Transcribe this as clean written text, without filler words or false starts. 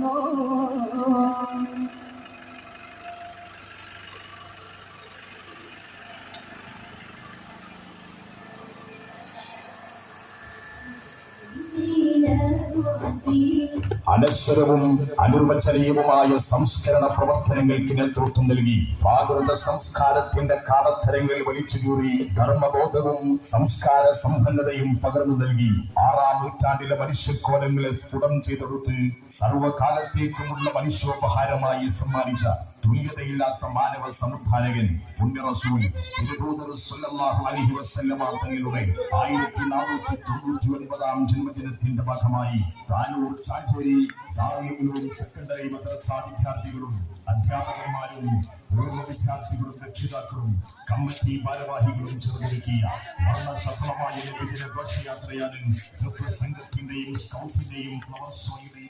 മാറുന്നു. അനശ്വരവും അനിർവചനീയവുമായ സംസ്കരണ പ്രവർത്തനങ്ങൾക്ക് നേതൃത്വം നൽകി പ്രാകൃത സംസ്കാരത്തിന്റെ കാടത്തരങ്ങൾ വലിച്ചു കീറി ധർമ്മബോധവും സംസ്കാര സമ്പന്നതയും പകർന്നു നൽകി 6-ാം നൂറ്റാണ്ടിലെ മനുഷ്യക്കോലങ്ങളെ സ്ഫുടം ചെയ്തെടുത്ത് സർവകാലത്തേക്കുമുള്ള മനുഷ്യോപഹാരമായി സമ്മാനിച്ച തുല്യതയില്ലാത്ത മാനവ സമുദ്ധാരകൻ പുണ്യ റസൂൽ സല്ലല്ലാഹു അലൈഹി വസല്ലമ തങ്ങളുടെ 1499-ാം ജന്മദിനത്തിന്റെ ഭാഗമായി താനൂർ ചാഞ്ചേരി ദാറുൽ ഉലൂം സെക്കൻഡറി മദ്രസ വിദ്യാർത്ഥികളും അധ്യാപകന്മാരും പൂർവ്വ വിദ്യാർത്ഥികളും രക്ഷിതാക്കളും കമ്മിറ്റി ഭാരവാഹികളും ചേർന്നൊരുക്കിയ വർണ്ണശബളമായ നബിദിന ഘോഷയാത്രയാണ് സംഘത്തിന്റെയും സ്കൗട്ടിന്റെയും ഫ്ലവർ ഷോയുടെയും